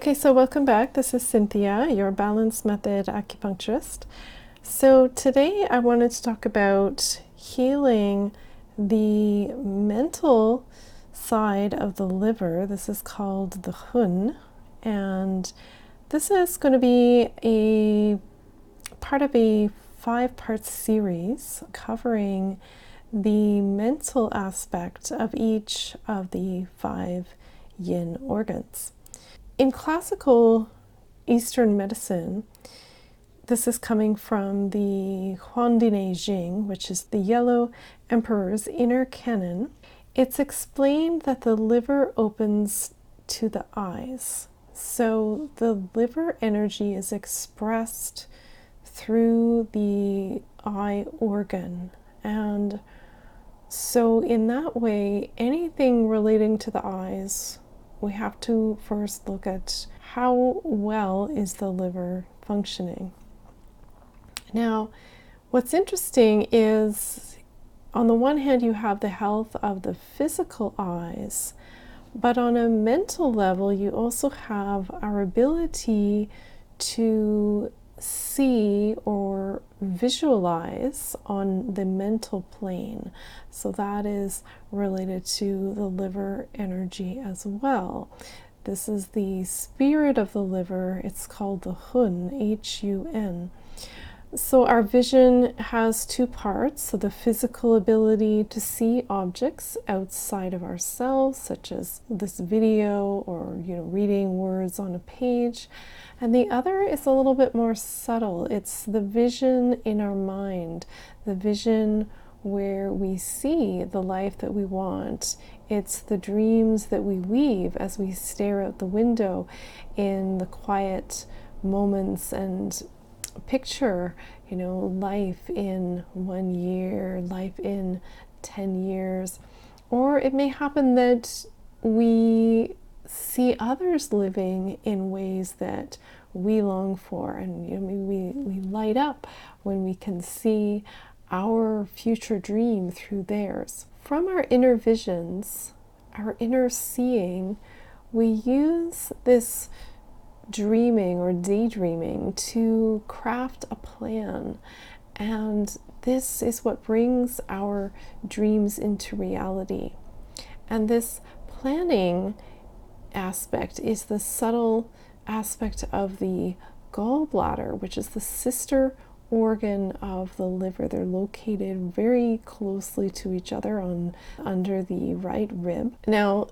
Okay, so welcome back. This is Cynthia, your Balance Method acupuncturist. So today I wanted to talk about healing the mental side of the liver. This is called the Hun, and this is going to be a part of a 5-part series covering the mental aspect of each of the 5 yin organs. In classical Eastern medicine, this is coming from the Huandine Jing, which is the Yellow Emperor's inner canon. It's explained that the liver opens to the eyes. So the liver energy is expressed through the eye organ. And so in that way, anything relating to the eyes, we have to first look at how well is the liver functioning. Now, what's interesting is, on the one hand, you have the health of the physical eyes, but on a mental level, you also have our ability to see or visualize on the mental plane. So that is related to the liver energy as well. This is the spirit of the liver. It's called the Hun, Hun. So our vision has 2 parts. So the physical ability to see objects outside of ourselves, such as this video or reading words on a page. And the other is a little bit more subtle. It's the vision in our mind, the vision where we see the life that we want. It's the dreams that we weave as we stare out the window in the quiet moments and picture, life in 1 year, life in 10 years. Or it may happen that we see others living in ways that we long for, and we light up when we can see our future dream through theirs. From our inner visions, our inner seeing, we use this dreaming or daydreaming to craft a plan, and this is what brings our dreams into reality. And this planning aspect is the subtle aspect of the Gall Bladder, which is the sister organ of the liver. They're located very closely to each other under the right rib. Now,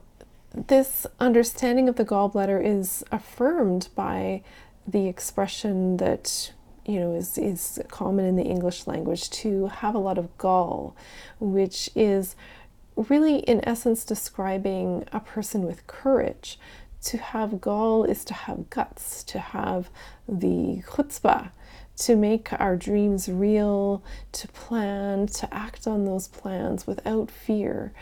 this understanding of the gallbladder is affirmed by the expression that is common in the English language, to have a lot of gall, which is really in essence describing a person with courage. To have gall is to have guts, to have the chutzpah, to make our dreams real, to plan, to act on those plans without fear.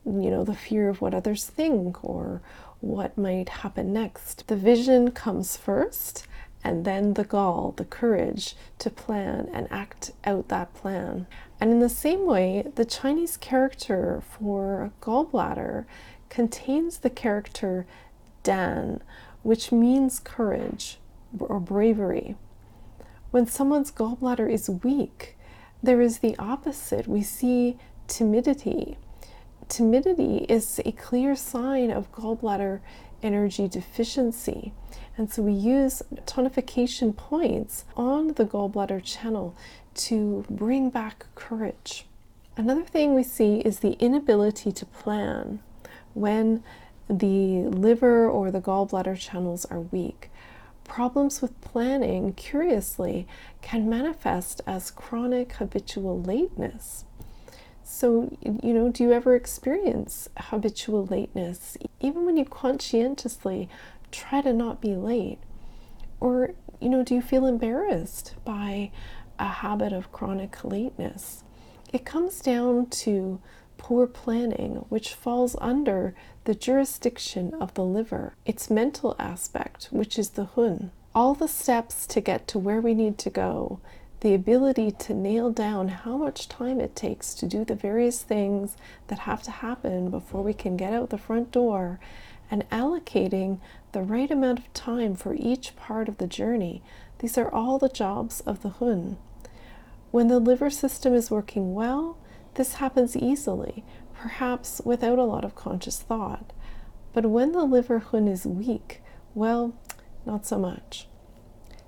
The fear of what others think or what might happen next. The vision comes first, and then the gall, the courage to plan and act out that plan. And in the same way, the Chinese character for gallbladder contains the character Dan, which means courage or bravery. When someone's gallbladder is weak, there is the opposite. We see timidity. Timidity is a clear sign of gallbladder energy deficiency. And so we use tonification points on the gallbladder channel to bring back courage. Another thing we see is the inability to plan when the liver or the gallbladder channels are weak. Problems with planning, curiously, can manifest as chronic habitual lateness. So, do you ever experience habitual lateness, even when you conscientiously try to not be late? Or, do you feel embarrassed by a habit of chronic lateness? It comes down to poor planning, which falls under the jurisdiction of the liver, its mental aspect, which is the Hun. All the steps to get to where we need to go, the ability to nail down how much time it takes to do the various things that have to happen before we can get out the front door, and allocating the right amount of time for each part of the journey. These are all the jobs of the Hun. When the liver system is working well, this happens easily, perhaps without a lot of conscious thought. But when the liver Hun is weak, well, not so much.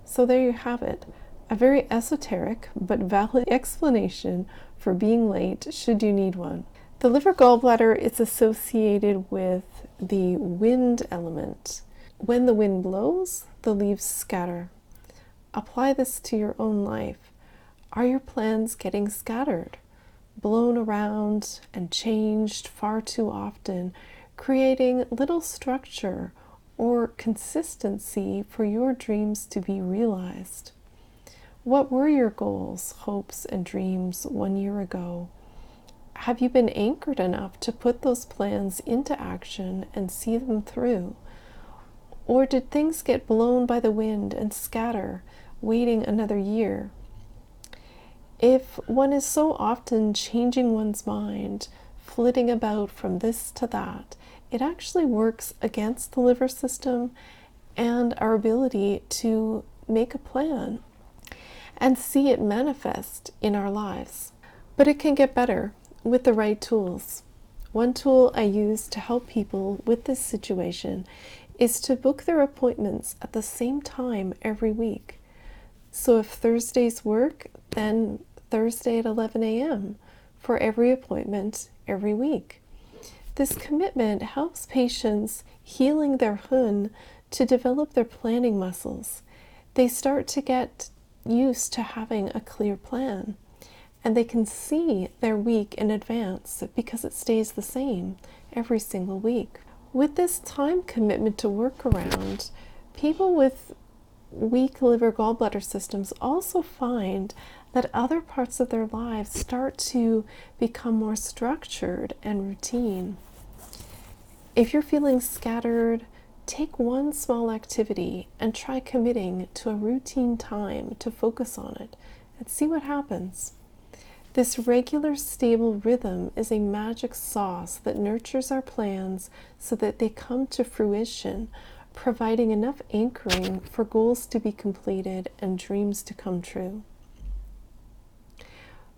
So there you have it, a very esoteric but valid explanation for being late should you need one. The liver gallbladder is associated with the wind element. When the wind blows, the leaves scatter. Apply this to your own life. Are your plans getting scattered, blown around, and changed far too often, creating little structure or consistency for your dreams to be realized? What were your goals, hopes, and dreams 1 year ago? Have you been anchored enough to put those plans into action and see them through? Or did things get blown by the wind and scatter, waiting another year? If one is so often changing one's mind, flitting about from this to that, it actually works against the liver system and our ability to make a plan and see it manifest in our lives. But it can get better with the right tools. One tool I use to help people with this situation is to book their appointments at the same time every week. So if Thursdays work, then Thursday at 11 a.m. for every appointment every week. This commitment helps patients healing their Hun to develop their planning muscles. They start to get used to having a clear plan, and they can see their week in advance because it stays the same every single week. With this time commitment to work around, people with weak liver gallbladder systems also find that other parts of their lives start to become more structured and routine. If you're feeling scattered, take one small activity and try committing to a routine time to focus on it and see what happens. This regular, stable rhythm is a magic sauce that nurtures our plans so that they come to fruition, providing enough anchoring for goals to be completed and dreams to come true.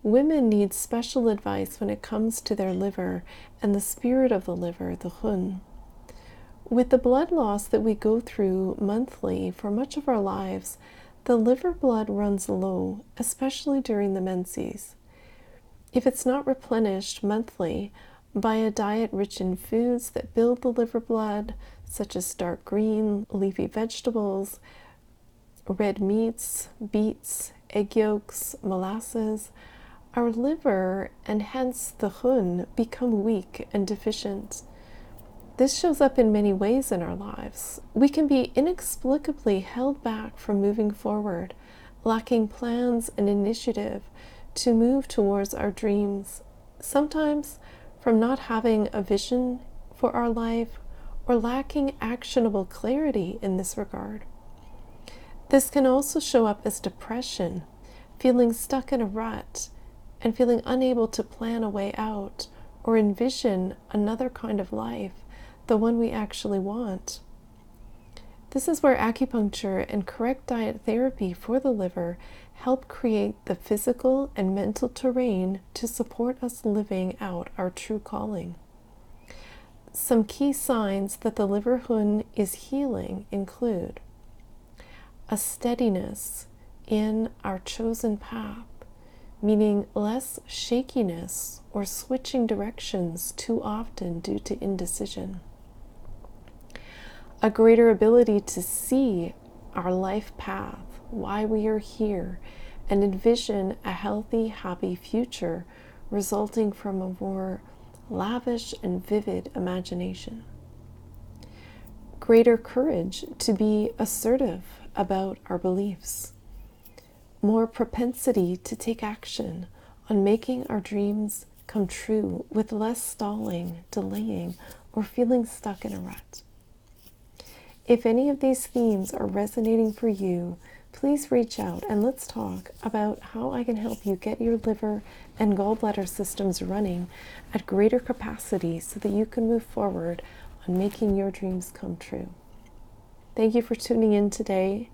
Women need special advice when it comes to their liver and the spirit of the liver, the Hun. With the blood loss that we go through monthly for much of our lives, the liver blood runs low, especially during the menses. If it's not replenished monthly by a diet rich in foods that build the liver blood, such as dark green, leafy vegetables, red meats, beets, egg yolks, molasses, our liver and hence the Hun become weak and deficient. This shows up in many ways in our lives. We can be inexplicably held back from moving forward, lacking plans and initiative to move towards our dreams, sometimes from not having a vision for our life or lacking actionable clarity in this regard. This can also show up as depression, feeling stuck in a rut, and feeling unable to plan a way out or envision another kind of life, the one we actually want. This is where acupuncture and correct diet therapy for the liver help create the physical and mental terrain to support us living out our true calling. Some key signs that the liver Hun is healing include a steadiness in our chosen path, meaning less shakiness or switching directions too often due to indecision. A greater ability to see our life path, why we are here, and envision a healthy, happy future resulting from a more lavish and vivid imagination. Greater courage to be assertive about our beliefs. More propensity to take action on making our dreams come true with less stalling, delaying, or feeling stuck in a rut. If any of these themes are resonating for you, please reach out and let's talk about how I can help you get your liver and gallbladder systems running at greater capacity so that you can move forward on making your dreams come true. Thank you for tuning in today,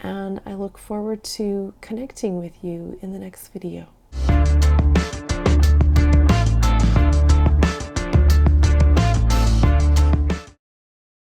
and I look forward to connecting with you in the next video.